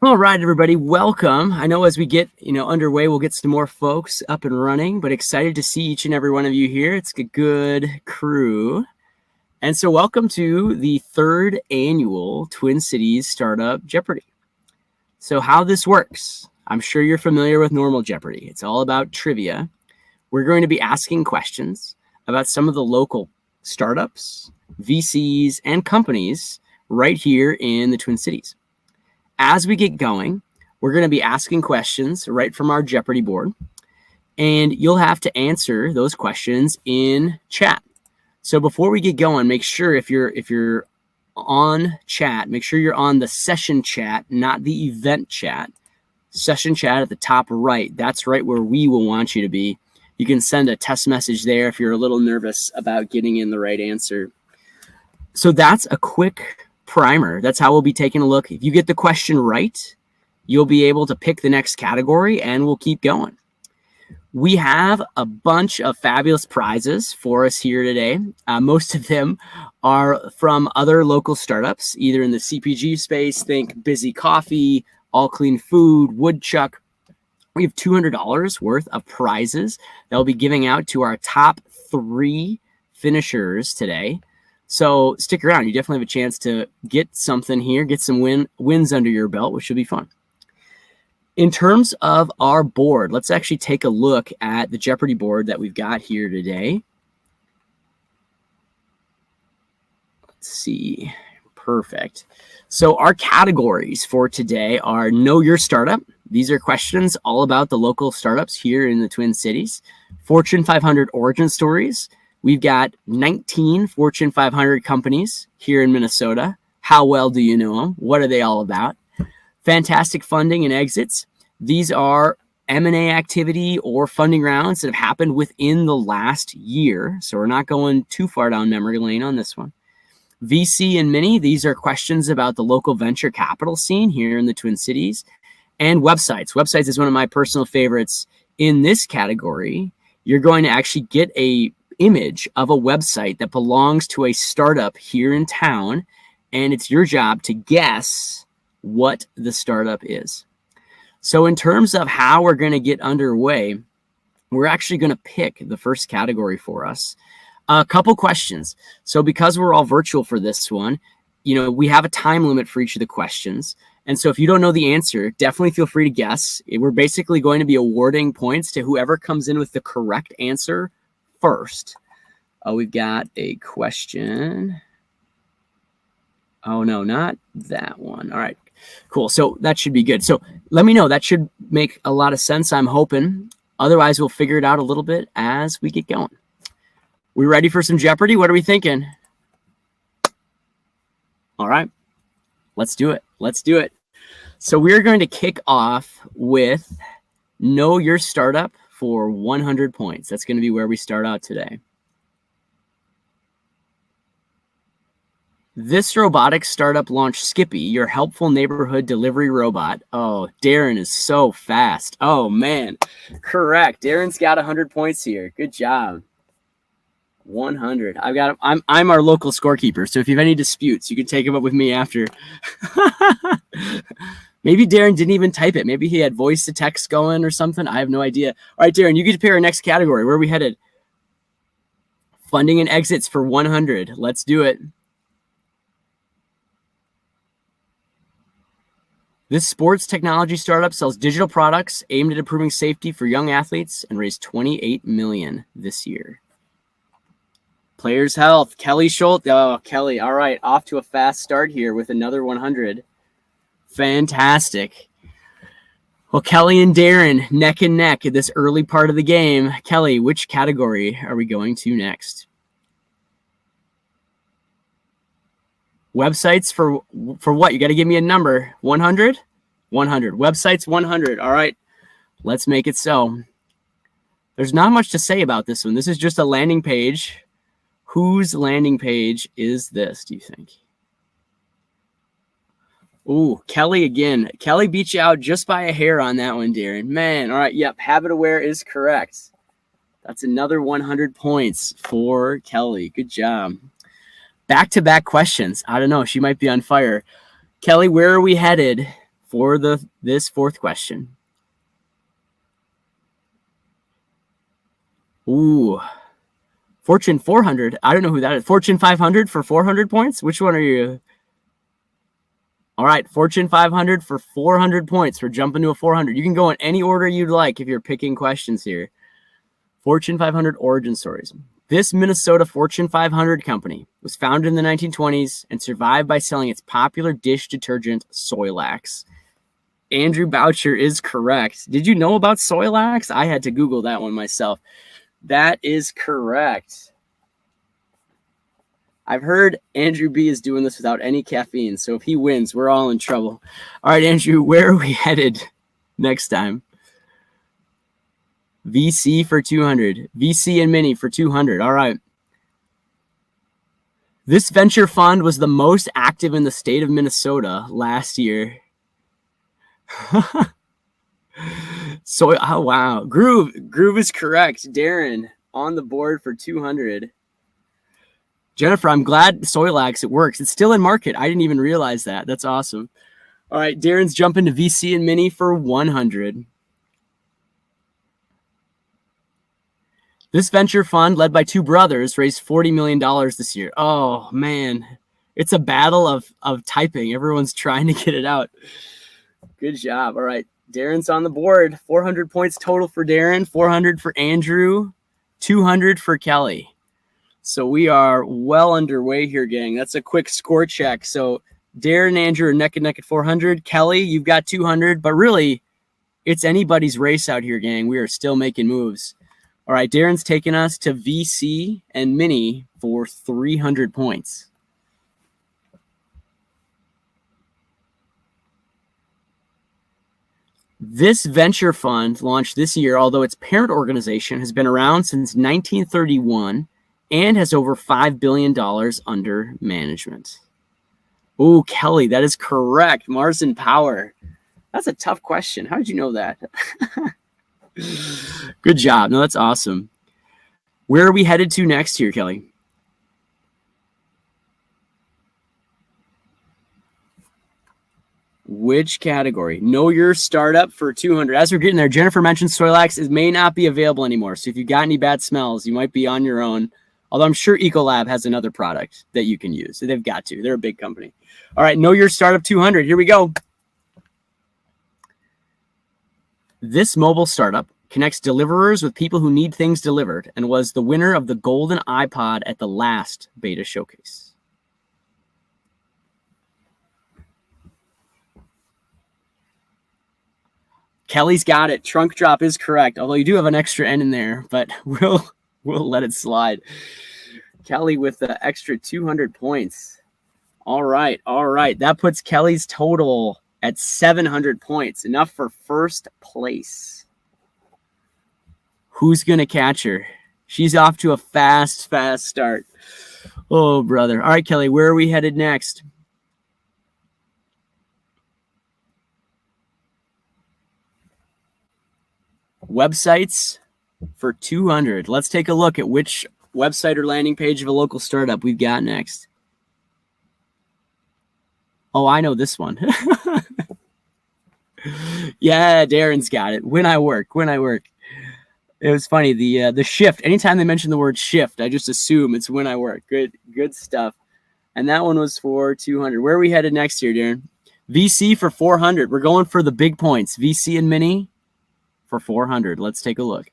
All right, everybody, welcome. I know as we get, underway, we'll get some more folks up and running, but excited to see each and every one of you here. It's a good crew. And so welcome to the third annual Twin Cities Startup Jeopardy. So how this works, I'm sure you're familiar with normal Jeopardy. It's all about trivia. We're going to be asking questions about some of the local startups, VCs, and companies right here in the Twin Cities. As we get going, we're going to be asking questions right from our Jeopardy board, and you'll have to answer those questions in chat. So before we get going, make sure if you're on chat, make sure you're on the session chat, not the event chat. Session chat at the top right, that's right where we will want you to be. You can send a test message there if you're a little nervous about getting in the right answer. So that's a quick primer. That's how we'll be taking a look. If you get the question right, you'll be able to pick the next category and we'll keep going. We have a bunch of fabulous prizes for us here today. Most of them are from other local startups, either in the CPG space, think Busy Coffee, All Clean Food, Woodchuck. We have $200 worth of prizes that we'll be giving out to our top 3 finishers today. So stick around. You definitely have a chance to get something here, get some wins under your belt, which should be fun. In terms of our board, let's actually take a look at the Jeopardy board that we've got here today. Let's see. Perfect. So our categories for today are Know Your Startup. These are questions all about the local startups here in the Twin Cities. Fortune 500 origin stories. We've got 19 Fortune 500 companies here in Minnesota. How well do you know them? What are they all about? Fantastic funding and exits. These are M&A activity or funding rounds that have happened within the last year. So we're not going too far down memory lane on this one. VC and Mini, these are questions about the local venture capital scene here in the Twin Cities. And websites. Websites is one of my personal favorites. In this category, you're going to actually get a image of a website that belongs to a startup here in town, and it's your job to guess what the startup is. So in terms of how we're going to get underway, we're actually going to pick the first category for us. A couple questions. So because we're all virtual for this one, we have a time limit for each of the questions. And so if you don't know the answer, definitely feel free to guess. We're basically going to be awarding points to whoever comes in with the correct answer first. We've got a question. Oh, no, not that one. All right, cool. So that should be good. So let me know. That should make a lot of sense, I'm hoping. Otherwise, we'll figure it out a little bit as we get going. We ready for some Jeopardy? What are we thinking? All right, let's do it. Let's do it. So we're going to kick off with Know Your Startup for 100 points. That's going to be where we start out today. This robotic startup launched Skippy, your helpful neighborhood delivery robot. Oh, Darren is so fast. Oh, man. Correct. Darren's got 100 points here. Good job. 100. I'm our local scorekeeper, so if you have any disputes, you can take them up with me after. Maybe Darren didn't even type it. Maybe he had voice to text going or something. I have no idea. All right, Darren, you get to pick our next category. Where are we headed? Funding and exits for 100. Let's do it. This sports technology startup sells digital products aimed at improving safety for young athletes and raised $28 million this year. Players Health, Kelly Schultz. Oh, Kelly. All right. Off to a fast start here with another 100. Fantastic. Well, Kelly and Darren neck and neck at this early part of the game. Kelly, which category are we going to next? Websites for what? You got to give me a number. 100? 100. Websites 100. All right. Let's make it so. There's not much to say about this one. This is just a landing page. Whose landing page is this, do you think? Ooh, Kelly again. Kelly beat you out just by a hair on that one, Darren. Man, all right, yep, habit aware is correct. That's another 100 points for Kelly. Good job. Back-to-back questions. I don't know. She might be on fire. Kelly, where are we headed for this fourth question. Ooh, Fortune 400. I don't know who that is. Fortune 500 for 400 points? Which one are you? All right, Fortune 500 for 400 points. We're jumping to a 400. You can go in any order you'd like if you're picking questions here. Fortune 500 origin stories. This Minnesota Fortune 500 company was founded in the 1920s and survived by selling its popular dish detergent, Soylax. Andrew Boucher is correct. Did you know about Soylax? I had to Google that one myself. That is correct. I've heard Andrew B is doing this without any caffeine, so if he wins, we're all in trouble. All right, Andrew, where are we headed next time? VC for 200. VC and Mini for 200. All right. This venture fund was the most active in the state of Minnesota last year. So, oh, wow. Groove is correct. Darren on the board for 200. Jennifer, I'm glad Soylax, it works. It's still in market. I didn't even realize that. That's awesome. All right, Darren's jumping to VC and Mini for 100. This venture fund, led by two brothers, raised $40 million this year. Oh, man. It's a battle of typing. Everyone's trying to get it out. Good job. All right, Darren's on the board. 400 points total for Darren, 400 for Andrew, 200 for Kelly. So we are well underway here, gang. That's a quick score check. So Darren and Andrew are neck and neck at 400. Kelly, you've got 200. But really, it's anybody's race out here, gang. We are still making moves. All right, Darren's taking us to VC and Mini for 300 points. This venture fund launched this year, although its parent organization has been around since 1931 and has over $5 billion under management. Oh, Kelly, that is correct. Mars and Power. That's a tough question. How did you know that? Good job. No, that's awesome. Where are we headed to next here, Kelly? Which category? Know your startup for 200. As we're getting there, Jennifer mentioned Soylax. It may not be available anymore. So if you got any bad smells, you might be on your own. Although I'm sure Ecolab has another product that you can use. So they've got to. They're a big company. All right, know your startup 200. Here we go. This mobile startup connects deliverers with people who need things delivered and was the winner of the Golden iPod at the last beta showcase. Kelly's got it. Trunk drop is correct, although you do have an extra N in there, but we'll let it slide. Kelly with the extra 200 points. All right. That puts Kelly's total at 700 points, enough for first place. Who's going to catch her? She's off to a fast start. Oh, brother. All right, Kelly, where are we headed next? Websites for 200. Let's take a look at which website or landing page of a local startup we've got next. Oh, I know this one. Yeah, Darren's got it. When I work. It was funny. The shift. Anytime they mention the word shift, I just assume it's when I work. Good stuff. And that one was for 200. Where are we headed next here, Darren? VC for 400. We're going for the big points. VC and Mini for 400. Let's take a look.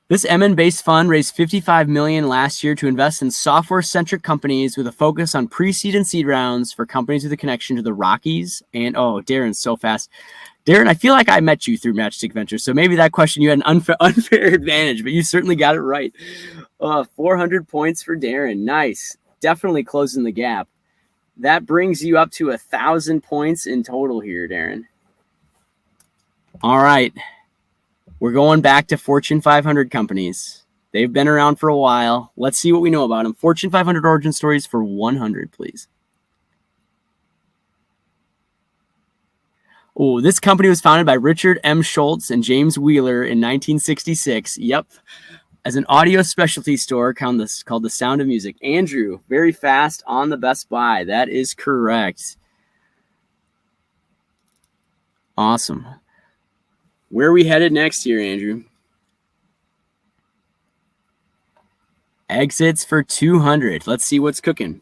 This MN-based fund raised $55 million last year to invest in software-centric companies with a focus on pre-seed and seed rounds for companies with a connection to the Rockies. And, oh, Darren's so fast. Darren, I feel like I met you through Matchstick Ventures, so maybe that question you had an unfair advantage, but you certainly got it right. 400 points for Darren. Nice. Definitely closing the gap. That brings you up to 1,000 points in total here, Darren. All right. We're going back to Fortune 500 companies. They've been around for a while. Let's see what we know about them. Fortune 500 origin stories for 100, please. Oh, this company was founded by Richard M. Schultz and James Wheeler in 1966. Yep. as an audio specialty store called the Sound of Music. Andrew, very fast on the Best Buy. That is correct. Awesome. Where are we headed next here, Andrew? Exits for 200. Let's see what's cooking.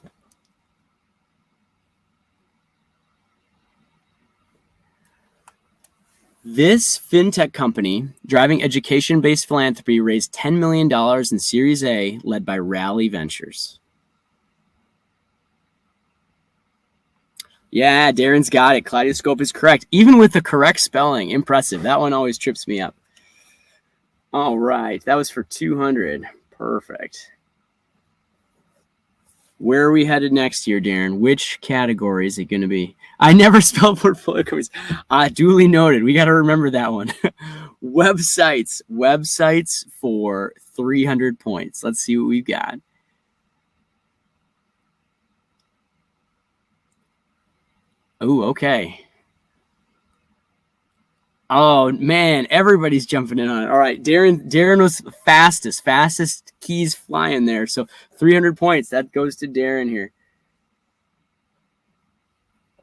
This fintech company, driving education-based philanthropy, raised $10 million in Series A, led by Rally Ventures. Yeah, Darren's got it. Kaleidoscope is correct. Even with the correct spelling. Impressive. That one always trips me up. All right. That was for 200. Perfect. Where are we headed next here, Darren? Which category is it going to be? I never spelled portfolio companies. Duly noted. We got to remember that one. Websites. Websites for 300 points. Let's see what we've got. Oh, okay. Oh, man. Everybody's jumping in on it. All right. Darren was fastest keys flying there. So 300 points. That goes to Darren here.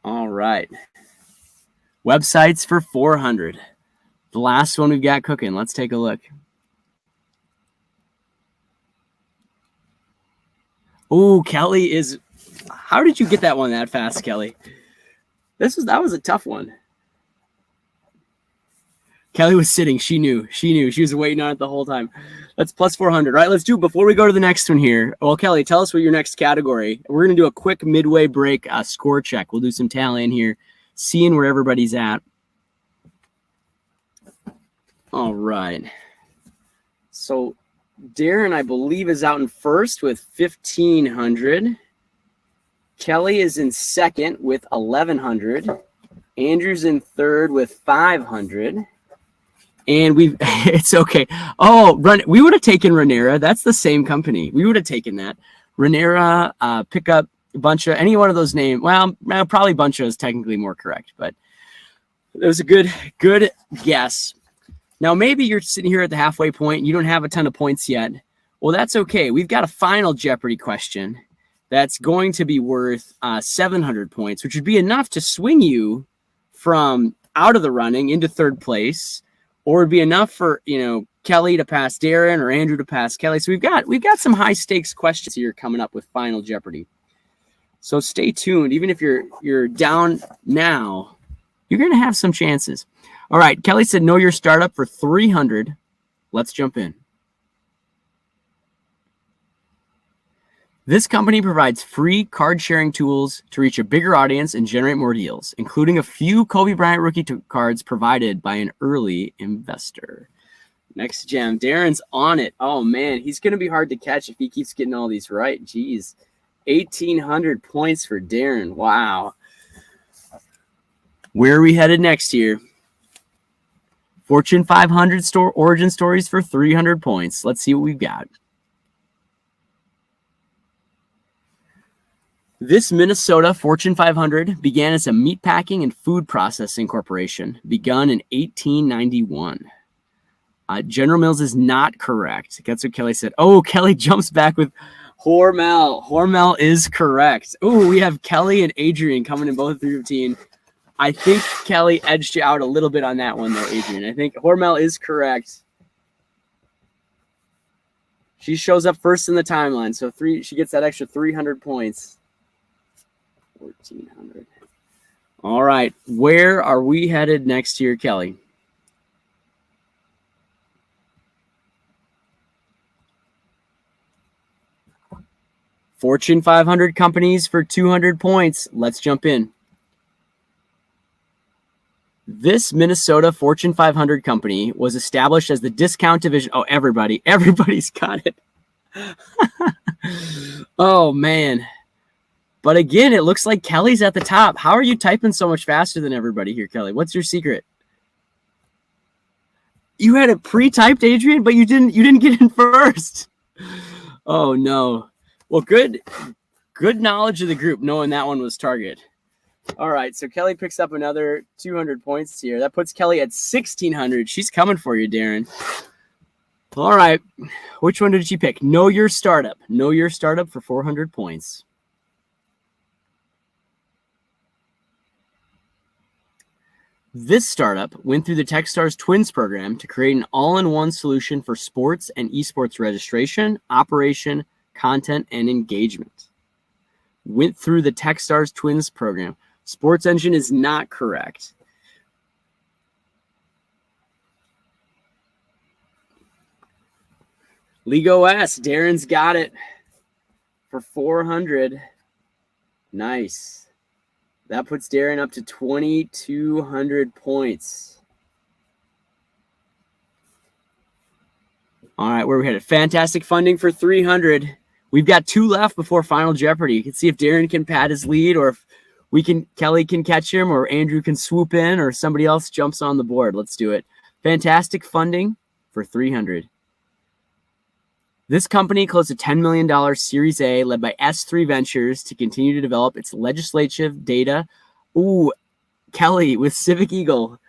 All right. Websites for 400. The last one we've got cooking. Let's take a look. Oh, Kelly is... How did you get that one that fast, Kelly? That was a tough one. Kelly was sitting. She knew. She was waiting on it the whole time. That's plus 400. All right, let's do it before we go to the next one here. Well, Kelly, tell us what your next category. We're going to do a quick midway break score check. We'll do some tallying here, seeing where everybody's at. All right. So Darren, I believe, is out in first with 1,500. Kelly is in second with 1,100. Andrew's in third with 500. And it's okay. Oh, we would have taken Renera. That's the same company. We would have taken that. Renera, pick up Buncha, any one of those names. Well, probably Buncha is technically more correct, but it was a good guess. Now, maybe you're sitting here at the halfway point and you don't have a ton of points yet. Well, that's okay. We've got a final Jeopardy question that's going to be worth 700 points, which would be enough to swing you from out of the running into third place, or it'd be enough for, Kelly to pass Darren or Andrew to pass Kelly. So we've got some high stakes questions here coming up with Final Jeopardy. So stay tuned. Even if you're down now, you're going to have some chances. All right. Kelly said, know your startup for 300. Let's jump in. This company provides free card sharing tools to reach a bigger audience and generate more deals, including a few Kobe Bryant rookie cards provided by an early investor. Next gem. Darren's on it. Oh, man. He's going to be hard to catch if he keeps getting all these right. Jeez. 1,800 points for Darren. Wow. Where are we headed next here? Fortune 500 origin stories for 300 points. Let's see what we've got. This Minnesota Fortune 500 began as a meatpacking and food processing corporation, begun in 1891. General Mills is not correct. That's what Kelly said. Oh, Kelly jumps back with Hormel. Hormel is correct. Oh, we have Kelly and Adrian coming in both 315. I think Kelly edged you out a little bit on that one, though, Adrian. I think Hormel is correct. She shows up first in the timeline, so she gets that extra 300 points. 1,400. All right. Where are we headed next year, Kelly? Fortune 500 companies for 200 points. Let's jump in. This Minnesota Fortune 500 company was established as the discount division. Oh, everybody's got it. Oh, man. But again, it looks like Kelly's at the top. How are you typing so much faster than everybody here, Kelly? What's your secret? You had it pre-typed, Adrian, but you didn't get in first. Oh no. Well, good knowledge of the group, knowing that one was target. All right, so Kelly picks up another 200 points here. That puts Kelly at 1,600. She's coming for you, Darren. All right. Which one did you pick? Know Your Startup. Know Your Startup for 400 points. This startup went through the Techstars Twins program to create an all-in-one solution for sports and esports registration, operation, content, and engagement. Went through the Techstars Twins program. Sports Engine is not correct. Lego S. Darren's got it for 400. Nice. That puts Darren up to 2,200 points. All right, where are we headed? Fantastic Funding for 300. We've got 2 left before Final Jeopardy. You can see if Darren can pad his lead, or if Kelly can catch him, or Andrew can swoop in, or somebody else jumps on the board. Let's do it. Fantastic Funding for 300. This company closed a $10 million Series A led by S3 Ventures to continue to develop its legislative data. Ooh, Kelly with Civic Eagle.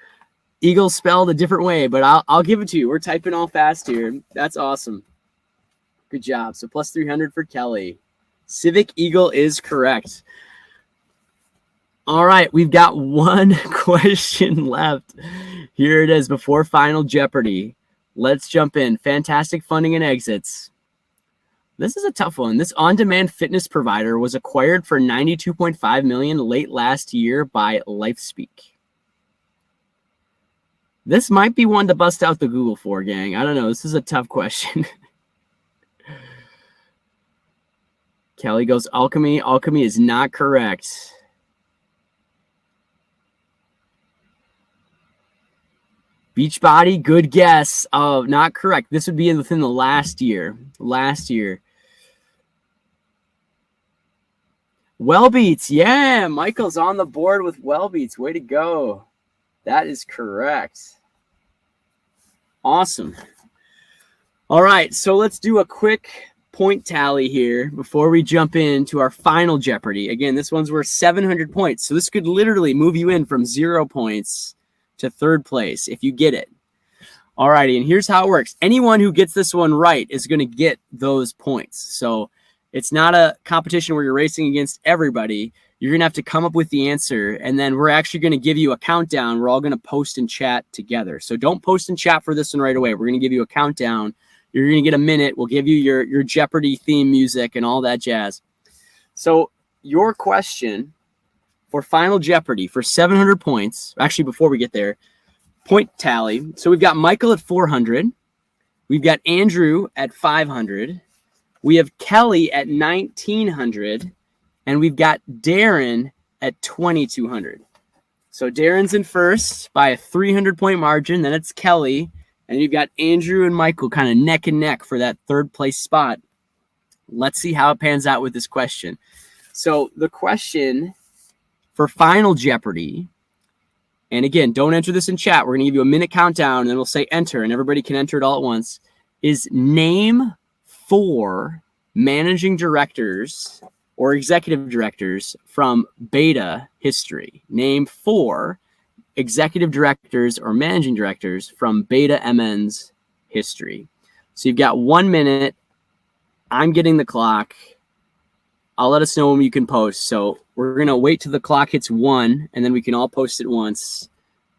Eagle spelled a different way, but I'll give it to you. We're typing all fast here. That's awesome. Good job. So plus 300 for Kelly. Civic Eagle is correct. All right, we've got 1 question left. Here it is before Final Jeopardy. Let's jump in. Fantastic Funding and exits. This is a tough one. This on-demand fitness provider was acquired for $92.5 million late last year by LifeSpeak. This might be one to bust out the Google for, gang. I don't know. This is a tough question. Kelly goes Alchemy. Alchemy is not correct. Beachbody, good guess. Oh, not correct. This would be within the last year. Last year. Wellbeats. Yeah, Michael's on the board with Wellbeats. Way to go. That is correct. Awesome. All right, so let's do a quick point tally here before we jump into our Final Jeopardy. Again, this one's worth 700 points. So this could literally move you in from 0 points to 3rd place if you get it. All righty, and here's how it works. Anyone who gets this one right is going to get those points. So it's not a competition where you're racing against everybody. You're going to have to come up with the answer, and then we're actually going to give you a countdown. We're all going to post and chat together. So don't post and chat for this one right away. We're going to give you a countdown. You're going to get a minute. We'll give you your Jeopardy theme music and all that jazz. So your question for Final Jeopardy for 700 points, actually before we get there, point tally. So we've got Michael at 400. We've got Andrew at 500. We have Kelly at 1,900. And we've got Darren at 2,200. So Darren's in first by a 300-point margin. Then it's Kelly. And you've got Andrew and Michael kind of neck and neck for that 3rd place spot. Let's see how it pans out with this question. So the question for Final Jeopardy, and again, don't enter this in chat. We're going to give you a minute countdown, and then we'll say enter, and everybody can enter it all at once, is name 4 managing directors or executive directors from Beta history. Name 4 executive directors or managing directors from Beta MN's history. So you've got 1 minute. I'm getting the clock. I'll let us know when you can post. So we're going to wait till the clock hits 1, and then we can all post at once.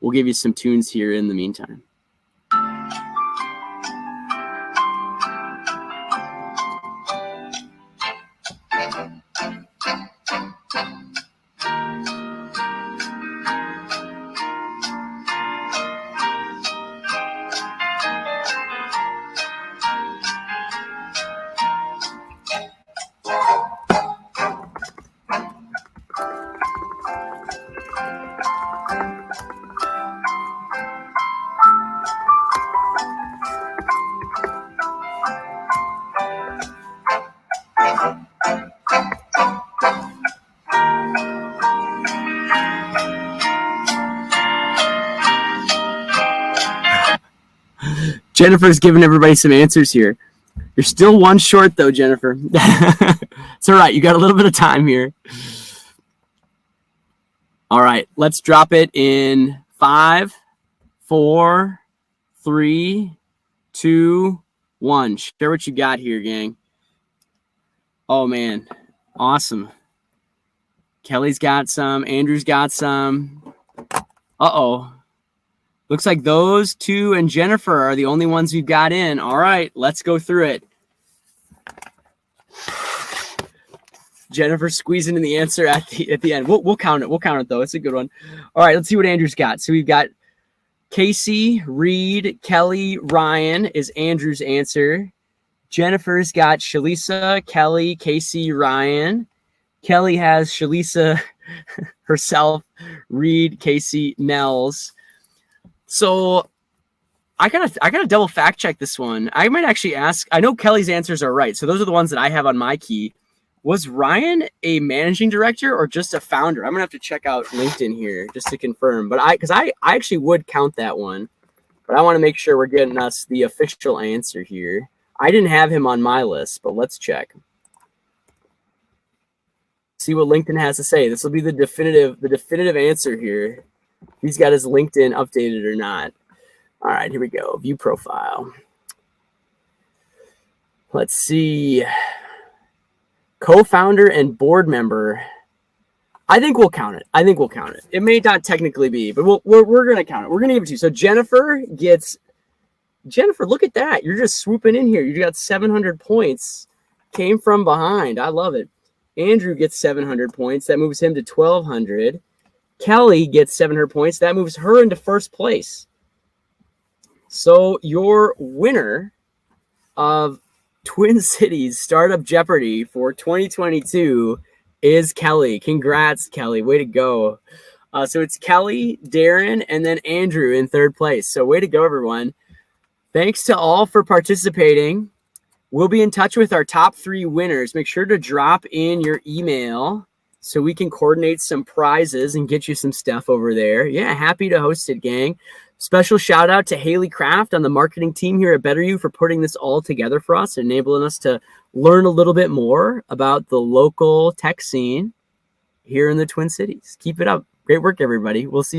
We'll give you some tunes here in the meantime. Jennifer's giving everybody some answers here. You're still 1 short, though, Jennifer. It's all right. You got a little bit of time here. All right. Let's drop it in 5, 4, 3, 2, 1. Share what you got here, gang. Oh, man. Awesome. Kelly's got some. Andrew's got some. Uh-oh. Looks like those two and Jennifer are the only ones we've got in. All right, let's go through it. Jennifer squeezing in the answer at the end. We'll count it. We'll count it, though. It's a good one. All right, let's see what Andrew's got. So we've got Casey, Reed, Kelly, Ryan is Andrew's answer. Jennifer's got Shalisa, Kelly, Casey, Ryan. Kelly has Shalisa herself, Reed, Casey, Nels. So I gotta double fact check this one. I might actually ask. I know Kelly's answers are right, so those are the ones that I have on my key. Was Ryan a managing director or just a founder? I'm gonna have to check out LinkedIn here just to confirm. But I actually would count that one, but I want to make sure we're getting us the official answer here. I didn't have him on my list, but let's check. See what LinkedIn has to say. This will be the definitive answer here. He's got his LinkedIn updated or not. All right, here we go. View profile. Let's see. Co-founder and board member. I think we'll count it. It may not technically be, but we're going to count it. We're going to give it to you. So Jennifer, look at that. You're just swooping in here. You got 700 points. Came from behind. I love it. Andrew gets 700 points. That moves him to 1,200. Kelly gets 700 points. That moves her into first place. So your winner of Twin Cities Startup Jeopardy for 2022 is Kelly. Congrats, Kelly. Way to go. So it's Kelly, Darren, and then Andrew in third place. So way to go, everyone. Thanks to all for participating. We'll be in touch with our top 3 winners. Make sure to drop in your email so we can coordinate some prizes and get you some stuff over there. Yeah, happy to host it, gang. Special shout out to Haley Kraft on the marketing team here at BetterYou for putting this all together for us, enabling us to learn a little bit more about the local tech scene here in the Twin Cities. Keep it up. Great work, everybody. We'll see you soon.